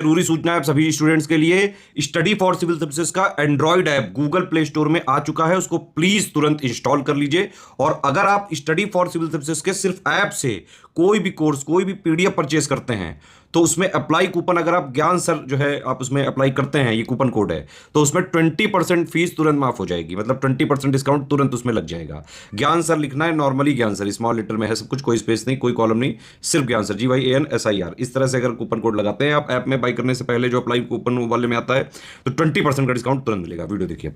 जरूरी सूचना है आप सभी स्टूडेंट्स के लिए। स्टडी फॉर सिविल सर्विसेज का Android app Google play store में आ चुका है, उसको प्लीज तुरंत इंस्टॉल कर लीजिए। और अगर आप स्टडी फॉर सिविल सर्विसेज के सिर्फ ऐप से कोई भी कोर्स, कोई भी पीडीएफ परचेज करते हैं, तो उसमें अप्लाई कूपन, अगर आप ज्ञान सर जो है आप उसमें अप्लाई करते हैं, ये कूपन कोड है, तो उसमें 20% फीस तुरंत माफ हो जाएगी। मतलब 20% डिस्काउंट तुरंत उसमें लग जाएगा। ज्ञान सर लिखना है, नॉर्मली ज्ञान सर स्मॉल लेटर में है सब कुछ, कोई स्पेस नहीं, कोई कॉलम नहीं, सिर्फ ज्ञान सर, GYANSIR। इस तरह से अगर कूपन कोड लगाते हैं आप ऐप में बाई करने से पहले, जो अप्लाई कूपन वाले में आता है, तो 20% का डिस्काउंट तुरंत मिलेगा। वीडियो देखिए।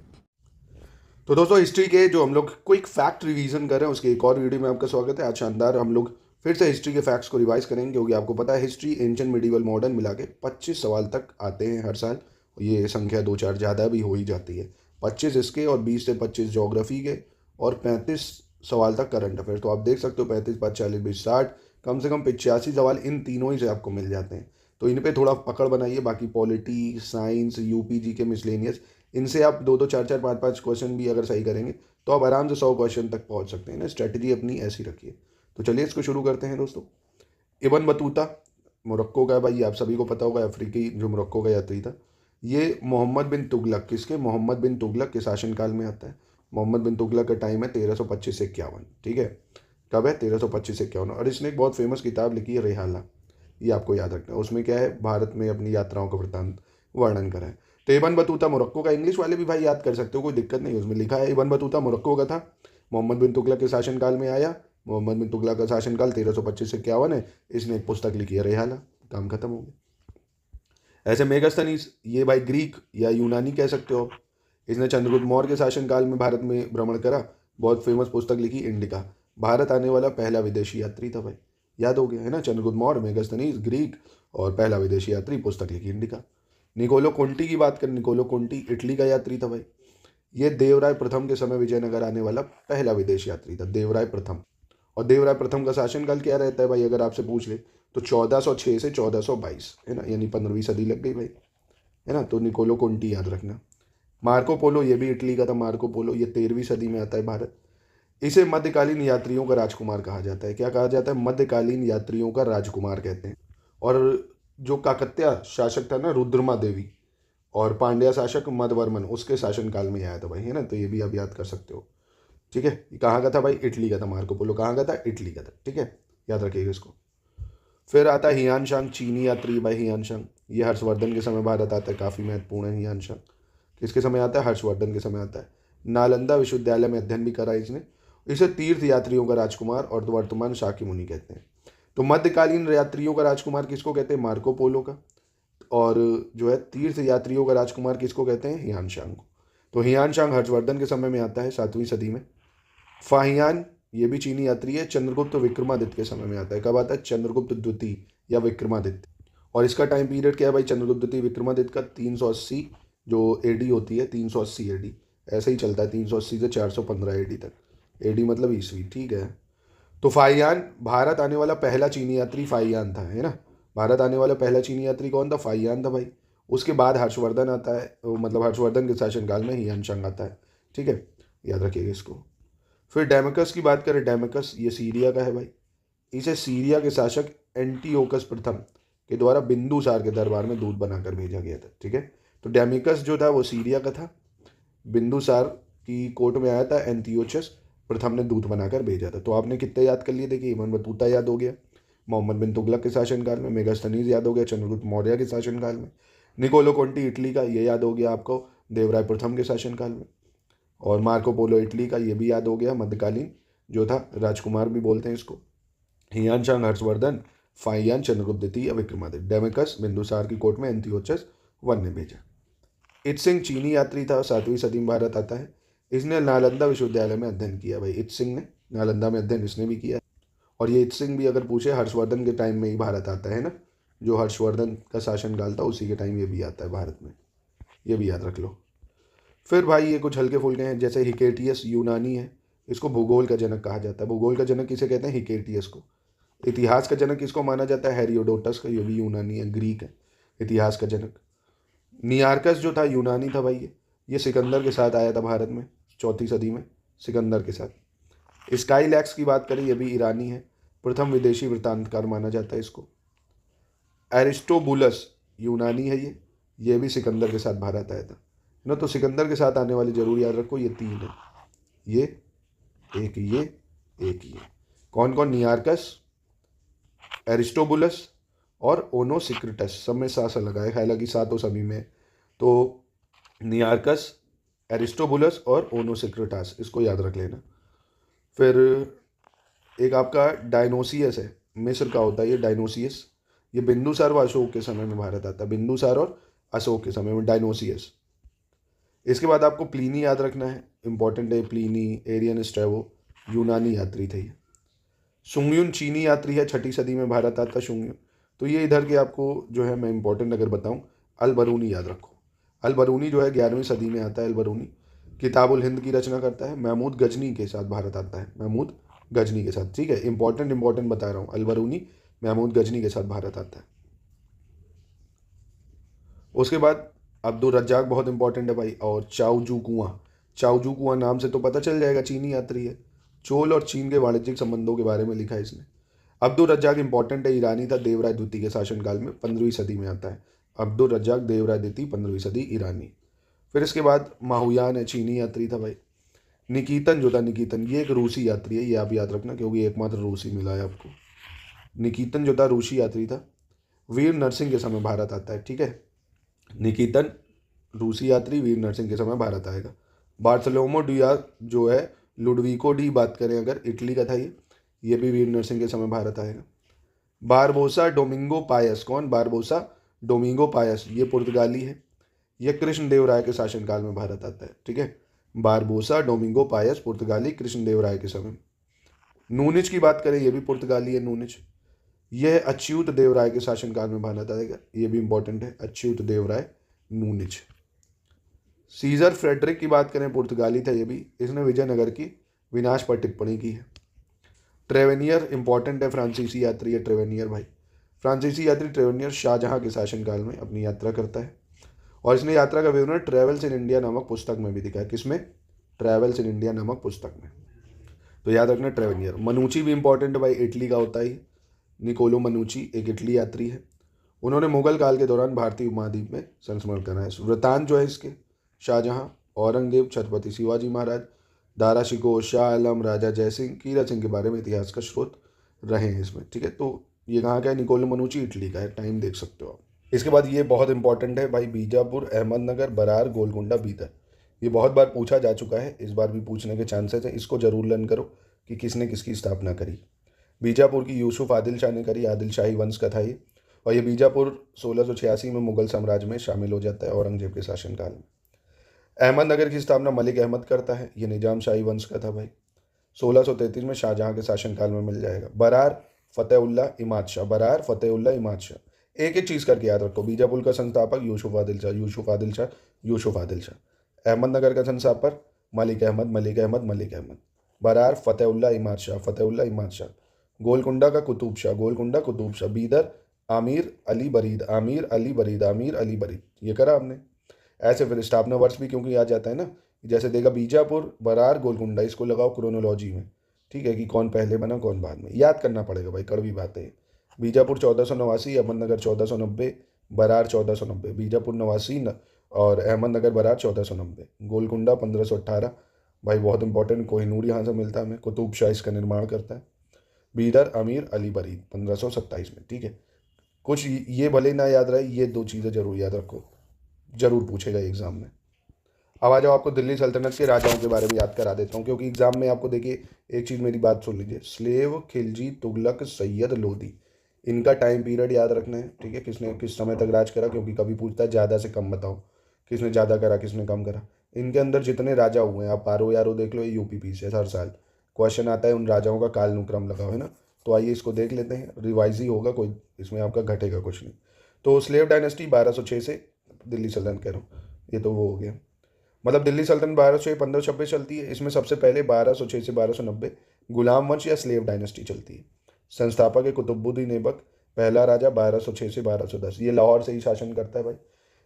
तो दोस्तों, हिस्ट्री के जो हम लोग क्विक फैक्ट रिवीजन कर रहे हैं उसके एक और वीडियो में आपका स्वागत है। आज शानदार हम लोग फिर से हिस्ट्री के फैक्ट्स को रिवाइज करेंगे, क्योंकि आपको पता है हिस्ट्री एंशिएंट मिडिवल मॉडर्न मिला के 25 सवाल तक आते हैं हर साल। ये संख्या 2-4 ज़्यादा भी हो ही जाती है। 25 इसके और 20 से 25 जोग्राफी के और 35 सवाल तक करंट अफेयर। तो आप देख सकते हो 35, 5, 40, 20, 60, कम से कम 85 सवाल इन तीनों ही से आपको मिल जाते हैं। तो इन पे थोड़ा पकड़ बनाइए। बाकी पॉलिटी, साइंस, यूपीजी के मिसलेनियस, इनसे आप 2-2, 4-4, 5-5 क्वेश्चन भी अगर सही करेंगे तो आप आराम से 100 क्वेश्चन तक पहुंच सकते हैं ना। स्ट्रेटजी अपनी ऐसी रखिए। तो चलिए इसको शुरू करते हैं दोस्तों। इब्न बतूता मोरक्को का है भाई, आप सभी को पता होगा, अफ्रीकी जो मोरक्को का यात्री था। ये मोहम्मद बिन तुगलक, किसके? मोहम्मद बिन तुगलक के शासनकाल में आता है। मोहम्मद बिन तुगलक का टाइम है 1325 से 51। ठीक है, कब है? 1325 से 51। और इसने एक बहुत फेमस किताब लिखी है, रेहाला। ये आपको याद रखना है। उसमें क्या है, भारत में अपनी यात्राओं का वृत्तांत वर्णन करा है। तो इब्न बतूता मोरक्को का, इंग्लिश वाले भी भाई याद कर सकते हो, कोई दिक्कत नहीं। उसमें लिखा है इब्न बतूता मोरक्को का था, मोहम्मद बिन तुगलक के शासनकाल में आया। मोहम्मद बिन तुगलक का शासनकाल 1325 से 51 है। इसने एक पुस्तक लिखी है, रेहाला। काम खत्म हो गया। ऐसे मेगास्थनीज, ये भाई ग्रीक या यूनानी कह सकते हो आप। इसने चंद्रगुप्त मौर्य के शासनकाल में भारत में भ्रमण करा। बहुत फेमस पुस्तक लिखी, इंडिका। भारत आने वाला पहला विदेशी यात्री था भाई। याद हो गया है ना? चंद्रगुप्त मौर्य, मेगास्थनीज, ग्रीक और पहला विदेशी यात्री, पुस्तक लिखी इंडिका। निकोलो कोंटी की बात करें, निकोलो कोंटी इटली का यात्री था भाई। ये देवराय प्रथम के समय विजयनगर आने वाला पहला विदेशी यात्री था, देवराय प्रथम। और देवराय प्रथम का शासनकाल क्या रहता है भाई, अगर आपसे पूछ ले तो 1406 से 1422 है ना, यानी 15वीं सदी लग गई भाई, है ना। तो निकोलो कोंटी याद रखना। मार्को पोलो, ये भी इटली का था। मार्को पोलो ये 13वीं सदी में आता है भारत। इसे मध्यकालीन यात्रियों का राजकुमार कहा जाता है। क्या कहा जाता है? मध्यकालीन यात्रियों का राजकुमार कहते हैं। और जो काकत्या शासक था ना, रुद्रमा देवी, और पांड्या शासक मधवर्मन, उसके शासनकाल में आया था भाई, है ना। तो ये भी आप याद कर सकते हो। ठीक है, ये कहाँ का था भाई? इटली का था। मार्को पोलो कहाँ का था? इटली का था। ठीक है, याद रखिएगा इसको। फिर आता है हियान शांग, चीनी यात्री भाई। हियान शांग ये हर्षवर्धन के समय भारत आता है, काफ़ी महत्वपूर्ण है हियान शांग। किसके समय आता है? हर्षवर्धन के समय आता है। नालंदा विश्वविद्यालय में अध्ययन भी करा इसने। इसे तीर्थ यात्रियों का राजकुमार और वर्तमान शाक्य मुनि कहते हैं। तो मध्यकालीन यात्रियों का राजकुमार किसको कहते हैं? मार्को पोलो का। और जो है तीर्थ यात्रियों का राजकुमार किसको कहते हैं? हियान शांग को। तो हियान शांग हर्षवर्धन के समय में आता है, 7वीं सदी में। फाहियान ये भी चीनी यात्री है, चंद्रगुप्त विक्रमादित्य के समय में आता है। कब आता है? चंद्रगुप्त द्वितीय या विक्रमादित्य। और इसका टाइम पीरियड क्या है भाई? चंद्रगुप्त द्वितीय विक्रमादित्य का 380 जो एडी होती है, 380 एडी, ऐसे ही चलता है 380 से 415 एडी तक। एडी मतलब ईस्वी। ठीक है। तो फाहियान, भारत आने वाला पहला चीनी यात्री फाहियान था, है ना। भारत आने वाला पहला चीनी यात्री कौन था? फाहियान था भाई। उसके बाद हर्षवर्धन आता है, मतलब हर्षवर्धन के शासनकाल में हियान शांग आता है। ठीक है, याद रखिएगा इसको। फिर डेमेकस की बात करें, डेमेकस ये सीरिया का है भाई। इसे सीरिया के शासक एंटीओकस प्रथम के द्वारा बिंदुसार के दरबार में दूत बनाकर भेजा गया था। ठीक है, तो डेमेकस जो था वो सीरिया का था, बिंदुसार की कोर्ट में आया था, एंटियोचस प्रथम ने दूत बनाकर भेजा था। तो आपने कितने याद कर लिए? देखिए, इब्न बतूता याद हो गया, मोहम्मद बिन तुगलक के शासनकाल में। मेगास्थनीज याद हो गया, चंद्रगुप्त मौर्य के शासनकाल में। निकोलो कोंटी इटली का, ये याद हो गया आपको, देवराय प्रथम के शासनकाल में। और मार्को पोलो इटली का, ये भी याद हो गया, मध्यकालीन जो था, राजकुमार भी बोलते हैं इसको। हियान शांग हर्षवर्धन, फाहियान चंद्रगुप्त द्वितीय या विक्रमादित्य, डेमेकस बिंदुसार की कोर्ट में एंथियोचस वन ने भेजा। इत्सिंग चीनी यात्री था, 7वीं सदी में भारत आता है। इसने नालंदा विश्वविद्यालय में अध्ययन किया भाई। इत्सिंग ने नालंदा में अध्ययन इसने भी किया। और ये इत्सिंग भी अगर पूछे, हर्षवर्धन के टाइम में ही भारत आता है ना, जो हर्षवर्धन का शासनकाल था उसी के टाइम ये भी आता है भारत में, ये भी याद रख लो। फिर भाई ये कुछ हल्के फुल्के हैं, जैसे हिकेटियस यूनानी है। इसको भूगोल का जनक कहा जाता है। भूगोल का जनक किसे कहते हैं? हिकेटियस को। इतिहास का जनक किसको माना जाता है? हेरियोडोटस का, ये भी यूनानी है, ग्रीक है, इतिहास का जनक। नियार्कस जो था यूनानी था भाई। ये सिकंदर के साथ आया था भारत में 4वीं सदी में, सिकंदर के साथ। स्काईलैक्स की बात करें, ये भी ईरानी है, प्रथम विदेशी वृत्तांतकार माना जाता है इसको। एरिस्टोबुलस, यूनानी है ये भी सिकंदर के साथ भारत आया था, है ना। तो सिकंदर के साथ आने वाले जरूर याद रखो, ये 3 है, ये एक ये। कौन कौन? नियार्कस, एरिस्टोबुलस और ओनोसिक्रिटस। सब में सा लगा है, हालांकि सा तो सभी में है। तो नियार्कस, एरिस्टोबुलस और ओनोसिक्रिटस, इसको याद रख लेना। फिर एक आपका डायनोसियस है, मिस्र का होता है ये डायनोसियस। ये बिंदुसार व अशोक के समय में भारत आता है, बिंदुसार और अशोक के समय में डायनोसियस। इसके बाद आपको प्लीनी याद रखना है, इंपॉर्टेंट है प्लीनी। एरियन स्ट्रैबो यूनानी यात्री थे ये। सुंगयुन चीनी यात्री है, 6ठी सदी में भारत आता सुंगयुन। तो ये इधर के आपको जो है मैं इंपॉर्टेंट अगर बताऊं, अल बरूनी याद रखो। अल बरूनी जो है 11वीं सदी में आता है। अल बरूनी किताबुल हिंद की रचना करता है। महमूद गजनी के साथ भारत आता है, महमूद गजनी के साथ, ठीक है। इंपॉर्टेंट बता रहा हूँ, अल बरूनी महमूद गजनी के साथ भारत आता है। उसके बाद अब्दुल रज्जाक बहुत इंपॉर्टेंट है भाई। और चाउजू कुआं नाम से तो पता चल जाएगा, चीनी यात्री है। चोल और चीन के वाणिज्यिक संबंधों के बारे में लिखा है इसने। अब्दुल रज्जाक इंपॉर्टेंट है, ईरानी था, देवराय द्वितीय के शासनकाल में 15वीं सदी में आता है। अब्दुल रज्जाक देवराय द्वितीय 15वीं सदी ईरानी। फिर इसके बाद माहुयान है, चीनी यात्री था भाई। निकितन जो था, निकितन ये एक रूसी यात्री है, ये आप याद रखना क्योंकि एकमात्र रूसी मिला है आपको। निकितन जो था रूसी यात्री था। वीर नरसिंह के समय भारत आता है, ठीक है। निकितन रूसी यात्री, वीर नरसिंह के समय भारत आएगा। बार्थोलोमो डियाज जो है, लुडविको डी बात करें अगर, इटली का था ये भी वीर नरसिंह के समय भारत आएगा। बारबोसा डोमिंगो पायस, कौन? बारबोसा डोमिंगो पायस, ये पुर्तगाली है। ये कृष्णदेवराय के शासनकाल में भारत आता है, ठीक है। बारबोसा डोमिंगो पायस पुर्तगाली, कृष्णदेवराय के समय। नूनिच की बात करें, ये भी पुर्तगाली है, नूनिच। यह अच्युत देवराय के शासनकाल में भारत आएगा, ये भी इंपॉर्टेंट है, अच्युत देवराय नूनिच। सीजर फ्रेडरिक की बात करें, पुर्तगाली था ये भी, इसने विजयनगर की विनाश पर टिप्पणी की है। ट्रेवेनियर इंपॉर्टेंट है, फ्रांसीसी यात्री है ट्रेवेनियर भाई। फ्रांसीसी यात्री ट्रेवेनियर शाहजहां के शासनकाल में अपनी यात्रा करता है और इसने यात्रा का विवरण ट्रैवल्स इन इंडिया नामक पुस्तक में भी दिखा है। किसमें? ट्रैवल्स इन इंडिया नामक पुस्तक में। तो याद रखना ट्रेवेनियर। मनुची भी इंपॉर्टेंट है भाई, इटली का होता है। निकोलो मनुची एक इटली यात्री है। उन्होंने मुगल काल के दौरान भारतीय उपमहाद्वीप में संस्मरण करा है। वृतांत जो है इसके, शाहजहां, औरंगजेब, छत्रपति शिवाजी महाराज, दारा शिकोह, शाह आलम, राजा जयसिंह, कीरत सिंह के बारे में इतिहास का स्रोत रहे हैं इसमें, ठीक है। तो ये कहाँ का है? निकोलो मनुची इटली का है, टाइम देख सकते हो आप। इसके बाद ये बहुत इंपॉर्टेंट है भाई, बीजापुर, अहमदनगर, बरार, गोलकुंडा, बीदर। ये बहुत बार पूछा जा चुका है, इस बार भी पूछने के चांसेस हैं। इसको जरूर लर्न करो कि किसने किसकी स्थापना करी। बीजापुर की यूसुफ आदिल शाह ने करी, आदिल शाही वंश का था ये। और ये बीजापुर 1686 में मुगल साम्राज्य में शामिल हो जाता है, औरंगजेब के शासनकाल में। अहमदनगर की स्थापना मलिक अहमद करता है, ये निजाम शाही वंश का था भाई। 1633 में शाहजहां के शासनकाल में मिल जाएगा। बरार फतेहुल्ला इमाद शाह, बरार फतेहुल्ला इमाद शाह। एक एक चीज़ करके याद रखो। बीजापुर का संस्थापक यूसुफ आदिल शाह, यूसुफ आदिल शाह, यूसुफ आदिल शाह। अहमदनगर का संस्थापक मलिक अहमद, मलिक अहमद, मलिक अहमद। बरार फतेहुल्ला इमाद शाह, फतेहुल्ला इमाद शाह। गोलकुंडा का कुतुब शाह, गोलकुंडा कुतुब शाह। बीदर आमिर अली बरीद, आमिर अली बरीद, आमिर अली बरीद। ये करा आपने। ऐसे फिर स्थापना वर्ष भी क्योंकि आ जाता है ना, जैसे देखा बीजापुर, बरार, गोलकुंडा, इसको लगाओ क्रोनोलॉजी में, ठीक है, कि कौन पहले बना कौन बाद में। याद करना पड़ेगा भाई, कड़वी बात है। बीजापुर 1489, अहमदनगर 1490, बरार 1490। बीजापुर 89 और अहमदनगर बरार 1490। गोलकुंडा 1518 भाई, बहुत इंपॉर्टेंट, कोहिनूर यहाँ से मिलता है हमें। कुतुब शाह इसका निर्माण करता है। बीदर अमीर अली बरीद 1527 में, ठीक है। कुछ ये भले ना याद रहे, ये 2 चीज़ें जरूर याद रखो, जरूर पूछेगा एग्जाम में। अब आ जाओ, आपको दिल्ली सल्तनत के राजाओं के बारे में याद करा देता हूँ, क्योंकि एग्जाम में आपको देखिए, एक चीज़ मेरी बात सुन लीजिए, स्लेव, खिलजी, तुगलक, सैयद, लोधी, इनका टाइम पीरियड याद रखना है, ठीक है। किसने किस समय तक राज करा, क्योंकि कभी पूछता है ज़्यादा से कम बताओ, किसने ज़्यादा करा किसने कम करा। इनके अंदर जितने राजा हुए हैं, आप पारो यारो देख लो, ये यूपी से हर साल क्वेश्चन आता है, उन राजाओं का कालानुक्रम लगाओ, है ना। तो आइए इसको देख लेते हैं, रिवाइज ही होगा, कोई इसमें आपका घटेगा कुछ नहीं। तो स्लेव डायनेस्टी 1206 से दिल्ली सल्तनत कह रहा हूँ, ये तो वो हो गया। मतलब दिल्ली सल्तनत 1206 1526 चलती है। इसमें सबसे पहले 1206 से 1290 गुलाम वंश या स्लेव डायनेस्टी चलती है। संस्थापक है कुतुबुद्दीन ऐबक, पहला राजा 1206 से 1210। ये लाहौर से ही शासन करता है भाई।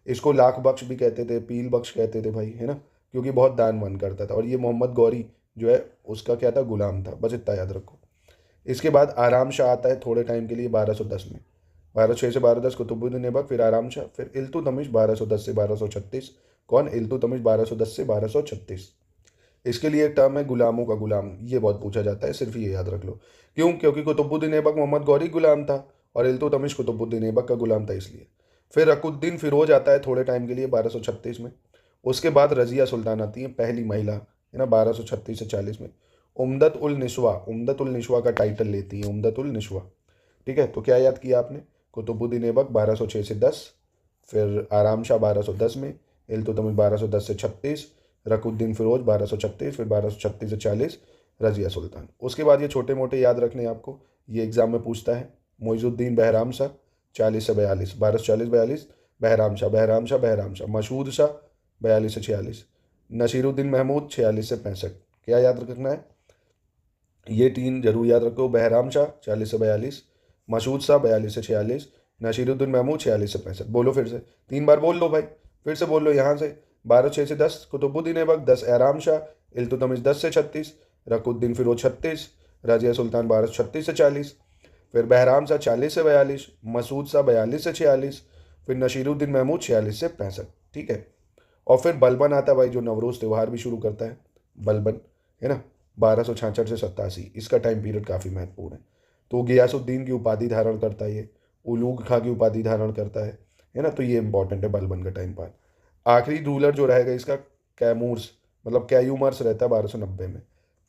इसको लाख बख्श भी कहते थे, पील बख्श कहते थे भाई, है ना, क्योंकि बहुत दान वन करता था। और ये मोहम्मद गौरी जो है उसका क्या था, गुलाम था। बस इतना याद रखो। इसके बाद आराम शाह आता है थोड़े टाइम के लिए 1210 में। 1206 से 1210 कुतुबुद्दीन ऐबक, फिर आराम शाह, फिर इल्तुतमिश 1210 से 1236। कौन? इल्तुतमिश 1210 से 1236। इसके लिए एक टर्म है गुलामों का गुलाम, ये बहुत पूछा जाता है, सिर्फ ये याद रख लो। क्यों? क्योंकि कुतुबुद्दीन ऐबक मोहम्मद गौरी गुलाम था और इल्तुतमिश कुतुबुद्दीन ऐबक का गुलाम था, इसलिए। फिर रकुद्दीन फिरोज आता है थोड़े टाइम के लिए 1236 में। उसके बाद रजिया सुल्तान आती है, पहली महिला, है ना, 1236 से 40 में। उम्दत उल निशवा का टाइटल लेती है, उम्दत उल निशवा। ठीक है, तो क्या याद किया आपने? कुतुबुद्दीन ऐबक 1206 से 10, फिर आराम शाह 1210 में, इल्तुतमिश 1210 से 36, रकुद्दीन फिरोज 1236, फिर 1236 से 40 रजिया सुल्तान। उसके बाद ये छोटे मोटे याद रखने हैं आपको, ये एग्जाम में पूछता है। मोइजुद्दीन बहराम शाह 40 से 42, 1240-42, बहराम शाह बहराम शाह बहराम शाह। मशहूद शाह 42 से 46, नसीरुद्दीन महमूद 46 से 65। क्या याद रखना है? ये तीन जरूर याद रखो, बहराम शाह 40 से 42, मशहूद शाह 42 से 46, नसीरुद्दीन महमूद 46 से 65। बोलो फिर से, 3 बार बोल लो भाई, फिर से बोल लो यहाँ से। 1206 से 10 कुतुबुद्दीन ऐबक, 10 आराम शाह, इल्तुतमिश 10 से 36, रकुद्दीन फिरोज 36, रजिया सुल्तान 1236 से 40, फिर बहराम शाह 40 से 42, मसूद शाह 42 से 46, फिर नसीरुद्दीन महमूद 46 से 65। ठीक है, और फिर बलबन आता है भाई, जो नवरोज़ त्यौहार भी शुरू करता है, बलबन, है ना, 1266 से 87। इसका टाइम पीरियड काफ़ी महत्वपूर्ण है। तो गियासुद्दीन की उपाधि धारण करता है ये, उलूग खां की उपाधि धारण करता है ना, तो ये इंपॉर्टेंट है बलबन का टाइम पार। आखिरी रूलर जो रहेगा इसका कैमूर्स, मतलब कैयूमर्स रहता है 1290 में,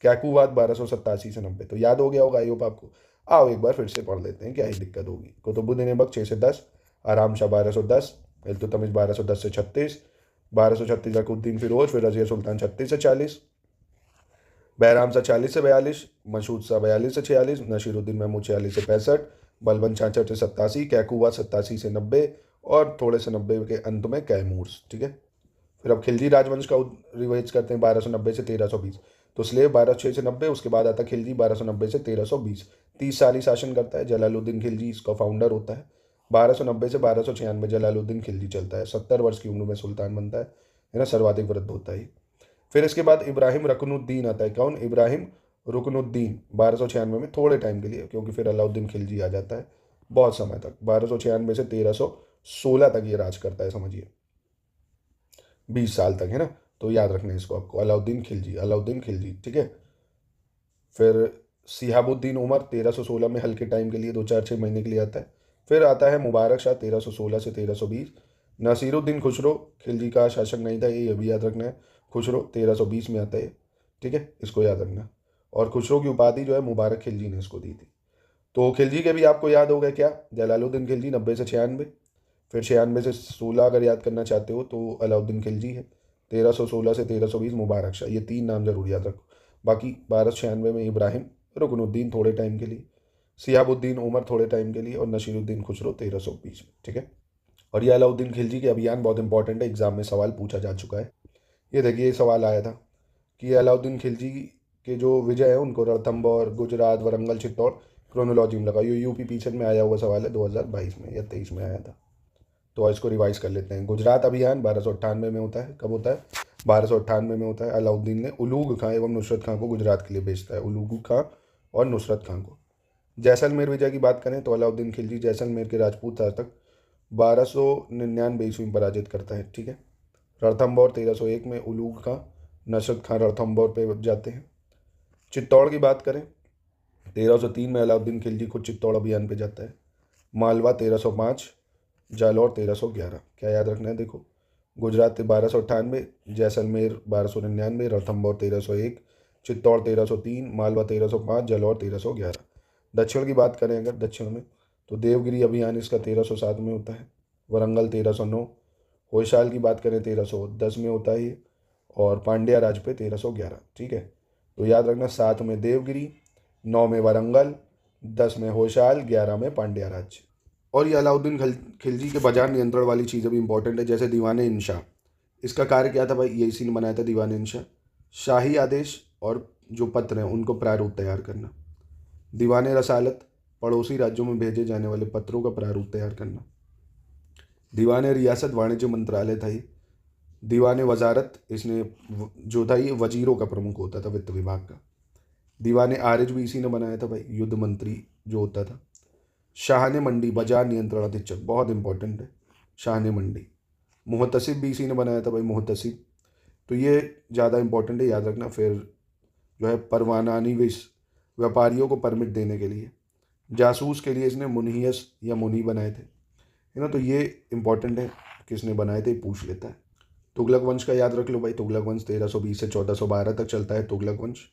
कैकुवाद 1287 से 90। तो याद हो गया होगा आई होप आपको। आओ एक बार फिर से पढ़ लेते हैं, क्या ही दिक्कत होगी। कुतुबुद्दीन ऐबक 6 से 10, आराम शाह 1210, इल्तुतमिश 1210 से 36, 1236 रकुद्दीन फिरोज, फिर रजिया सुल्तान 36 से 40, बहराम शाह 40 से 42, मशहूद शाह 42 से 46, नसीरुद्दीन महमूद 46 से 65, बलबन 66 से 87, कैकुवा 87 से 90, और थोड़े से 90 के अंत में कैमूर्स। ठीक है, फिर अब खिलजी राजवंश का रिवाइज करते हैं 1290 से 1320। तो स्लेव 1206 से 90, उसके बाद आता खिलजी 1290 से 1320, 30 साल ही शासन करता है। जलालुद्दीन खिलजी इसका फाउंडर होता है। 1290 से 1296 जलालुद्दीन खिलजी चलता है, 70 वर्ष की उम्र में सुल्तान बनता है ना, सर्वाधिक वृद्ध होता है। फिर इसके बाद इब्राहिम रुकनुद्दीन आता है। कौन? इब्राहिम रुकनुद्दीन 1296 में, थोड़े टाइम के लिए, क्योंकि फिर अलाउद्दीन खिलजी आ जाता है बहुत समय तक। 1296 से 1316 तक ये राज करता है, समझिए 20 साल तक, है ना। तो याद रखना है इसको आपको, अलाउद्दीन खिलजी, अलाउद्दीन खिलजी। ठीक है, फिर सिहाबुद्दीन उमर 1316 में हल्के टाइम के लिए, 2-4-6 महीने के लिए आता है। फिर आता है मुबारक शाह 1316 से 1320। नसीरुद्दीन खुसरो खिलजी का शासक नहीं था, ये भी याद रखना है। खुसरो 1320 में आता है, ठीक है, इसको याद रखना। और खुसरो की उपाधि जो है मुबारक खिलजी ने इसको दी थी। तो खिलजी के भी आपको याद हो गया क्या? जलालुद्दीन खिलजी 90 से 96, फिर 96 से 16 अगर याद करना चाहते हो तो अलाउद्दीन खिलजी है। 1316 से 1320 मुबारक शाह, ये 3 नाम जरूर याद रखो। बाकी 1296 में इब्राहिम रुकनुद्दीन थोड़े टाइम के लिए, सियाबुद्दीन उमर थोड़े टाइम के लिए, और नसीरुद्दीन खुसरो 1320 में। ठीक है, और ये अलाउद्दीन खिलजी के अभियान बहुत इंपॉर्टेंट है, एग्जाम में सवाल पूछा जा चुका है। ये देखिए, ये सवाल आया था कि अलाउद्दीन खिलजी के जो विजय है उनको रणथंभौर, गुजरात, वरंगल, चित्तौड़ क्रोनोलॉजी में लगा। ये यूपी पीछे में आया हुआ सवाल है, 2022 में या 23 में आया था। तो इसको रिवाइज कर लेते हैं। गुजरात अभियान 1298 में होता है। कब होता है? 1298 में होता है। अलाउद्दीन ने उलूग खां एवं नुसरत खां को गुजरात के लिए भेजता है, उलूग खां और नुसरत खां को। जैसलमेर विजय की बात करें तो अलाउद्दीन खिलजी जैसलमेर के राजपूत शासक 1299 ईस्वी में पराजित करता है। ठीक है, रणथंभौर 1301 में उलूग खां, नुसरत खां रणथंभौर पे जाते हैं। चित्तौड़ की बात करें 1303 में अलाउद्दीन खिलजी खुद चित्तौड़ अभियान पे जाता है। मालवा 1305, जालौर 1311। क्या याद रखना है? देखो, गुजरात 1298, जैसलमेर 1299, रणथंभौर 1301, चित्तौड़ 1303, मालवा 1305, जालौर 1311। दक्षिण की बात करें अगर दक्षिण में तो देवगिरी अभियान इसका 1307 में होता है। वरंगल 1309, होयसाल की बात करें 1310 में होता है ये, और पांड्या राज पे 1311। ठीक है, तो याद रखना 7 में देवगिरी, 9 में वरंगल, 10 में होयसाल, 11 में पांड्या राज। और ये अलाउद्दीन खिलजी के बाजार नियंत्रण वाली चीज़ें भी इंपॉर्टेंट है, जैसे दीवान इंशा। इसका कार्य क्या था भाई? ये इसी ने बनाया था दीवान इंशा। शाही आदेश और जो पत्र हैं उनको प्रारूप तैयार करना। दीवान रसालत, पड़ोसी राज्यों में भेजे जाने वाले पत्रों का प्रारूप तैयार करना। दीवान रियासत, वाणिज्य मंत्रालय था ये। दीवान वजारत, इसने जो था ये वजीरों का प्रमुख होता था, वित्त विभाग का। दीवान आरिज भी इसी ने बनाया था भाई, युद्ध मंत्री जो होता था। शाहने मंडी बाजार नियंत्रण अधीक्षक, बहुत इंपॉर्टेंट है शाहने मंडी। मुहतसिब भी इसी ने बनाया था भाई, मुहतसिब, तो ये ज़्यादा इंपॉर्टेंट है, याद रखना। फिर जो है परवानानिविस, व्यापारियों को परमिट देने के लिए। जासूस के लिए इसने मुनहियस या मुनी बनाए थे, है ना, तो ये इंपॉर्टेंट है, किसने बनाए थे पूछ लेता है। तुगलक वंश का याद रख लो भाई, तुगलक वंश 1320 से 1412 तक चलता है। तुगलक वंश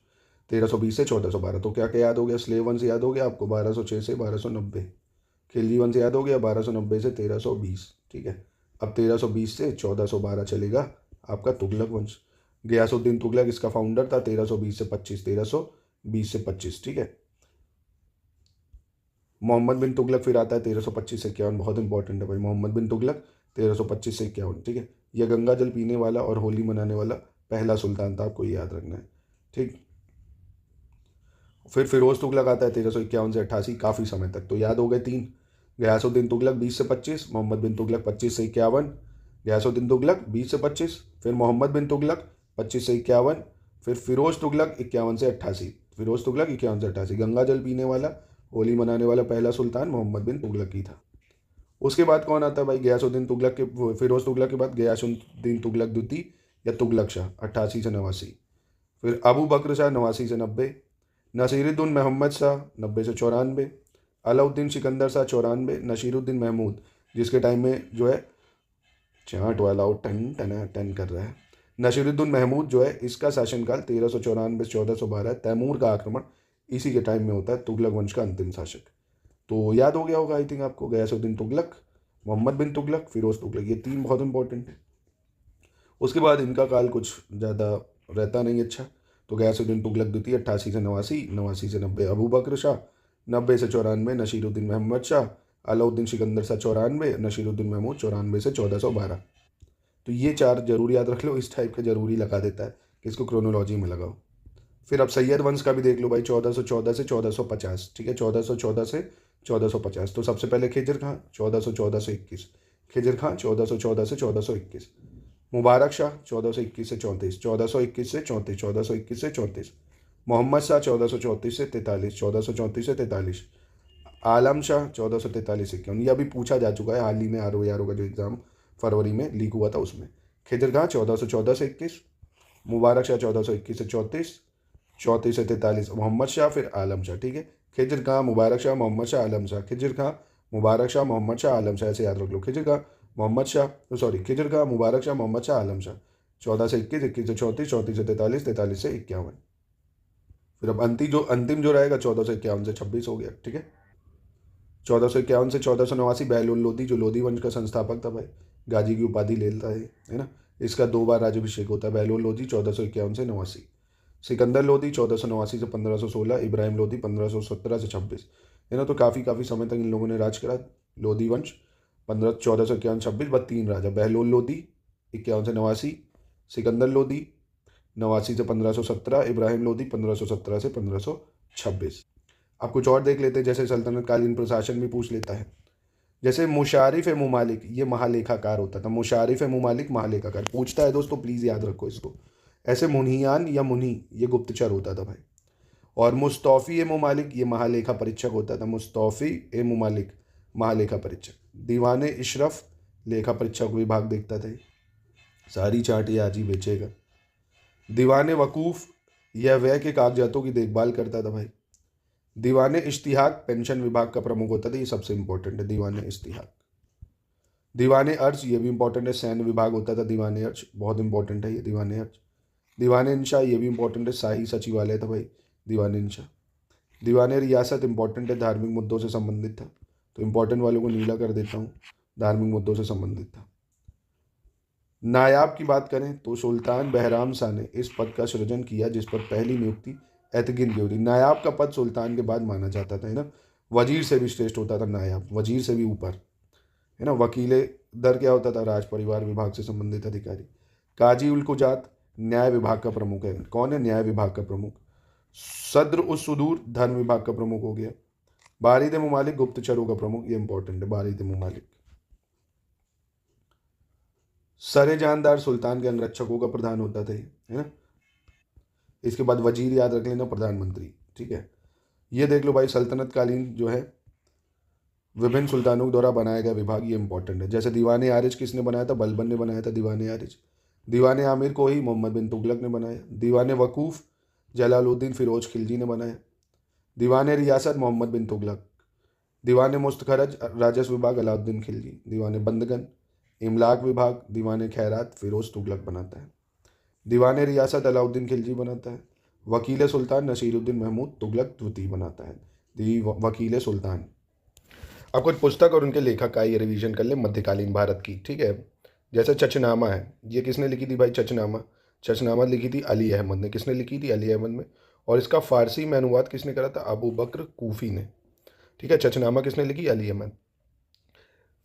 1320 से 1412, तो क्या क्या याद हो गया? स्लेव वंश याद हो गया आपको 1206 से 1290, खिलजी वंश याद हो गया 1290 से 1320, ठीक है। अब 1320 से 1412 चलेगा आपका तुगलक वंश। गयासुद्दीन तुगलक इसका फाउंडर था, 1320 से 25, 1320 से 25, ठीक है। मोहम्मद बिन तुगलक फिर आता है 1325 से 51, बहुत इंपॉर्टेंट है भाई, मोहम्मद बिन तुगलक 1325 से 51, ठीक है। यह गंगा जल पीने वाला और होली मनाने वाला पहला सुल्तान था, आपको ये याद रखना है, ठीक। फिर फिरोज तुगलक आता है 1351 से 88, काफ़ी समय तक, तो याद हो गए तीन। गयासुद्दीन तुगलक 20 से 25, मोहम्मद बिन तुगलक 25 से 51, गयासुद्दीन तुगलक 20 से 25, फिर मोहम्मद बिन तुगलक 25 से 51, फिर फिरोज तुगलक 51 से 88, फिरोज तुगलक 51 से 88। गंगा जल पीने वाला होली मनाने वाला पहला सुल्तान मोहम्मद बिन तुगलक ही था। उसके बाद कौन आता है भाई? गयासुद्दीन तुगलक के, फिरोज तुगलक के बाद गयासुद्दीन तुगलक द्वितीय या तुगलक शाह 88 से 89, फिर अबू बकर शाह 89 से 90, नसीरुद्दीन मोहम्मद शाह 90 से 94, अलाउद्दीन सिकंदर शाह 94, नसीरुद्दीन महमूद जिसके टाइम में जो है चाट वाला वो टन टन टन कर रहा है, नसीरुद्दीन महमूद जो है इसका शासनकाल 1394 से 1412, तैमूर का आक्रमण इसी के टाइम में होता है, तुगलक वंश का अंतिम शासक। तो याद हो गया होगा आई थिंक आपको, गयासुद्दीन तुगलक, मोहम्मद बिन तुगलक, फिरोज तुगलक, ये तीन बहुत इंपॉर्टेंट है। उसके बाद इनका काल कुछ ज़्यादा रहता नहीं अच्छा, तो गयासुद्दीन तुगलक द्वितीय 88 से 89, 89 से 90 अबू बकर शाह, 90 से 94 नसीरुद्दीन मोहम्मद शाह, अलाउद्दीन सिकंदर शाह 94, नसीरुद्दीन महमूद 94 से 1412। तो ये चार जरूर याद रख लो, इस टाइप का जरूरी लगा देता है कि इसको क्रोनोलॉजी में लगाओ। फिर अब सैयद वंश का भी देख लो भाई, 1414 से 1450, ठीक है, 1414 से 1450। तो सबसे पहले खिजर खां 1414 से 21, खिजर खां 1414 से 1421, मुबारक शाह 1421 से 34, 1421 से 34, 1421 से 34, मोहम्मद शाह 1434 से 43, 1434 से 43, आलम शाह 1443 से 51। ये अभी पूछा जा चुका है हाल ही में, RO का जो एग्जाम फरवरी में लीक हुआ था उसमें। खिजर खां 1414 से 21, मुबारक शाह 1421 से 34, 34 से 43 मोहम्मद शाह, फिर आलम शाह, ठीक है। खिजर खां, मुबारक शाह, मोहम्मद शाह, आलम शाह, खिजर खां, मुबारक शाह, मोहम्मद शाह, आलम शाह, ऐसे याद रख लो। खिजर खां, मोहम्मद शाह, सॉरी, खिजर खां, मुबारक शाह, मोहम्मद शाह, आलम शाह, 14 से 21, 21 से 34, 34 से 43, 43 से 51। फिर अब अंतिम जो रहेगा 14 से 51 से 26 हो गया, ठीक है। 1451 से 1489 बहलोल लोधी, जो लोधी वंश का संस्थापक था भाई, गाजी की उपाधि ले लेता है ना। इसका 2 बार राज्याभिषेक होता है। बहलोल लोधी 1451 से 89, सिकंदर लोधी 1489 से 1516, इब्राहिम लोधी 1517 से 26, है ना। तो काफ़ी समय तक इन लोगों ने राज करा। लोधी वंश 1451 26, बस 3 राजा, बहलोल लोधी 51 से 89, सिकंदर लोधी 89 से 1517, इब्राहिम लोधी 1517 से 1526। अब कुछ और देख लेते हैं, जैसे सल्तनत कालीन प्रशासन भी पूछ लेता है। जैसे मुशारिफ मुमालिक, ये महालेखाकार होता था, मुशारिफ मुमालिक महालेखाकार पूछता है दोस्तों, प्लीज़ याद रखो इसको। ऐसे मुनहियान या मुनी, ये गुप्तचर होता था भाई। और मुस्तौफ़ी मुमालिक, ये महालेखा परीक्षक होता था, मुस्तौफ़ी मुमालिक महालेखा परीक्षक। दीवाने इशरफ लेखा परीक्षक विभाग देखता था, सारी चार्ट ये आज ही बेचेगा। दीवाने वकूफ़, यह व्यय के कागजातों की देखभाल करता था भाई। दीवाने इश्तिहाक पेंशन विभाग का प्रमुख होता था, ये सबसे इंपॉर्टेंट है दीवाने इश्तिहाक। दीवाने अर्ज, ये भी इंपॉर्टेंट है, सैन्य विभाग होता था दीवाने अर्ज, बहुत इंपॉर्टेंट है ये दीवाने अर्ज। दीवाने इंशा, ये भी इंपॉर्टेंट है, शाही सचिवालय था भाई दीवाने इंशा। दीवाने रियासत इंपॉर्टेंट है, धार्मिक मुद्दों से संबंधित था, तो इंपॉर्टेंट वालों को नीला कर देता हूँ, धार्मिक मुद्दों से संबंधित था। नायाब की बात करें तो सुल्तान बहराम शाह ने इस पद का सृजन किया, जिस पर पहली नियुक्ति एतगिन की होती। नायाब का पद सुल्तान के बाद माना जाता था, है ना। वजीर से भी श्रेष्ठ होता था नायाब, वजीर से भी ऊपर, है ना। वकीले दर क्या होता था? राज परिवार विभाग से संबंधित अधिकारी। काजी उल कुजात न्याय विभाग का प्रमुख है। कौन है न्याय विभाग का प्रमुख? सद्र उस सुदूर धर्म विभाग का प्रमुख हो गया। बारिद मुमालिक गुप्तचरों का प्रमुख, ये इंपॉर्टेंट है, बारिद मुमालिक। सरे जानदार सुल्तान के अंगरक्षकों का प्रधान होता था, है ना। इसके बाद वजीर याद रख लेना, प्रधानमंत्री, ठीक है। ये देख लो भाई, सल्तनत कालीन जो है विभिन्न सुल्तानों के द्वारा बनाया गया विभाग, ये इंपॉर्टेंट है। जैसे दीवान आरिज किसने बनाया था? बलबन ने बनाया था दीवान आरिज। दीवान आमिर को ही मोहम्मद बिन तुगलक ने बनाया। दीवान वकूफ़ जलालुद्दीन फ़िरोज़ खिलजी ने बनाया। दीवान रियासत मोहम्मद बिन तुगलक। दीवान मुस्तखरज राजस्व विभाग अलाउद्दीन खिलजी। दीवान बंदगन इमलाक विभाग दीवान खैरात फ़िरोज़ तुगलक बनाता है। दीवान रियासत अलाउद्दीन खिलजी बनाता है। वकील सुल्तान नसीरुद्दीन महमूद तुगलक द्वितीय बनाता है। वकील सुल्तान। अब कुछ पुस्तक और उनके लेखक का ये रिवीजन कर ले मध्यकालीन भारत की, ठीक है। जैसे चचनामा है, ये किसने लिखी थी भाई? चचनामा लिखी थी अली अहमद ने। किसने लिखी थी? अली अहमद में। और इसका फारसी में अनुवाद किसने करा था? अबू बकर कूफी ने, ठीक है। चचनामा किसने लिखी? अली अहमद।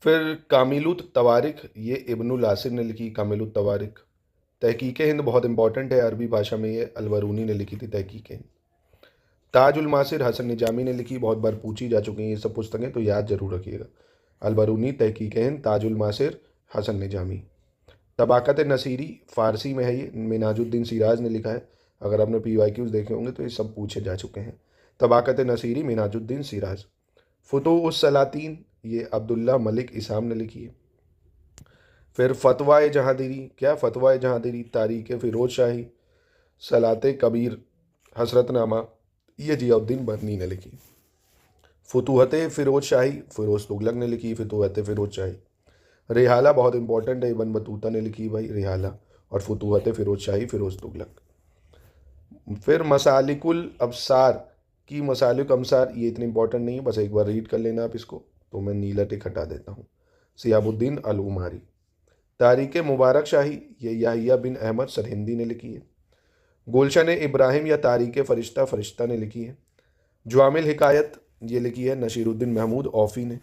फिर कामिलुत तवारिख, ये इब्नुल आसिर ने लिखी कामिलुत तवारिख। तहकीक हिंद बहुत इंपॉर्टेंट है, अरबी भाषा में ये अलबरूनी ने लिखी थी तहकीक हिंद। ताजुल मासिर हसन निजामी ने लिखी, बहुत बार पूछी जा चुकी हैं ये सब पुस्तकें, तो याद जरूर रखिएगा। अलबरूनी, तहकीक हिंद, ताजुल मासिर, हसन निजामी। तबाकत नसीरी फारसी में है, ये मिनाजुद्दीन सिराज ने लिखा है। अगर आपने PYQs देखे होंगे तो ये सब पूछे जा चुके हैं। तबाकत नसीरी मिनाजुद्दीन सिराज। फुतूह सलातीन, ये अब्दुल्ला मलिक इसाम ने लिखी है। फिर फतवा जहांदीरी, क्या फतवा जहांदीरी? तारीख फ़िरोज़ शाही। सलात कबीर, हसरतनामा, ये जियाउद्दीन बर्नी ने लिखी। फतूहत फ़िरोज़ शाही, फ़िरोज़ तुगलक ने लिखी फतूहत फ़िरोज़ शाही। रिहाला बहुत इंपॉर्टेंट है, इब्न बतूता ने लिखी भाई रिहाला। और फतूहत फ़िरोज़ शाही फ़िरोज़ तुगलक। फिर मसालिकुल अबसार की मसालिक अमसार, ये इतनी इंपॉर्टेंट नहीं है, बस एक बार रीड कर लेना आप इसको, तो मैं नीला टिक हटा देता हूँ। सियाबुद्दीन अल उमारी। तारीख मुबारक शाही, ये याहिया बिन अहमद सरहिंदी ने लिखी है। गुलशन इब्राहिम या तारीख फ़रिश्ता, फ़रिश्ता ने लिखी है। जवामिल हिकायत, ये लिखी है नसीरुद्दीन महमूद औफ़ी ने।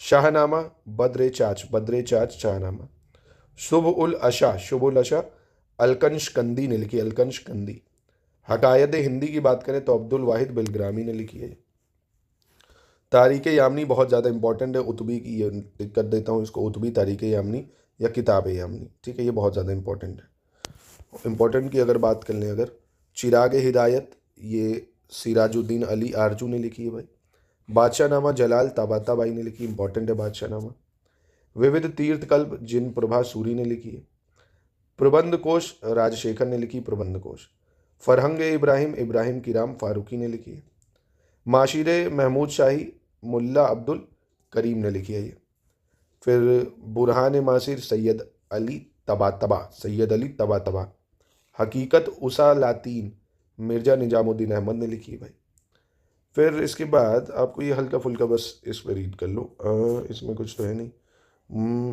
शाहनामा बद्र चाच शाहनामा। शुभ उल अशा, शुभ उल अशा अलकनशकंदी ने लिखी, अलकनशकंदी। हकायत हिंदी की बात करें तो अब्दुल वाहिद बिलग्रामी ने लिखी है। तारीख यामनी बहुत ज़्यादा इंपॉर्टेंट है, उतबी की, ये टिक कर देता हूँ इसको, उतबी तारीख यामनी या किताब यामनी, ठीक है, ये बहुत ज़्यादा इंपॉर्टेंट है। इंपॉर्टेंट की अगर बात कर लें, अगर चिराग हिदायत, ये सिराजुद्दीन अली आरजू ने लिखी है भाई। बादशाहनामा जलाल तबाताबाई ने लिखी, इंपॉर्टेंट है बादशाहनामा। विविध तीर्थ कल्प जिन प्रभा सूरी ने लिखी है। प्रबंध कोश राजशेखर ने लिखी, प्रबंध कोश। फरहंग इब्राहिम, इब्राहिम किराम फारूकी ने लिखी है। माशिरे महमूद शाही, मुल्ला अब्दुल करीम ने लिखी है ये। फिर बुरहान मासिर सैयद अली तबातबा। हकीकत उसा लातीन मिर्ज़ा निजामुद्दीन अहमद ने लिखी है भाई। फिर इसके बाद आपको ये हल्का फुल्का बस इस पर रीड कर लो, इसमें कुछ तो है नहीं।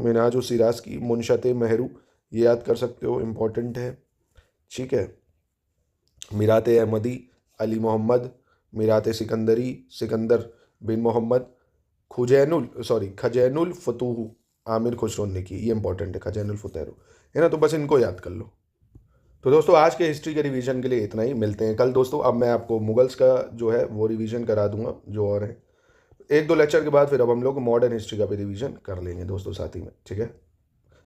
मिनाज सिराज की मुनशत महरू, ये याद कर सकते हो, इम्पोर्टेंट है, ठीक है। मिरात अहमदी अली मोहम्मद, मिरात सिकंदर बिन मोहम्मद। खजैनुल फतूह आमिर खुसरो ने की, ये इंपॉर्टेंट है, खजैनुल फतूह है ना, तो बस इनको याद कर लो। तो दोस्तों आज के हिस्ट्री के रिवीजन के लिए इतना ही, मिलते हैं कल दोस्तों। अब मैं आपको मुगल्स का जो है वो रिवीजन करा दूंगा, जो और है 1-2 लेक्चर के बाद फिर अब हम लोग मॉडर्न हिस्ट्री का भी रिवीजन कर लेंगे दोस्तों साथ ही में, ठीक है।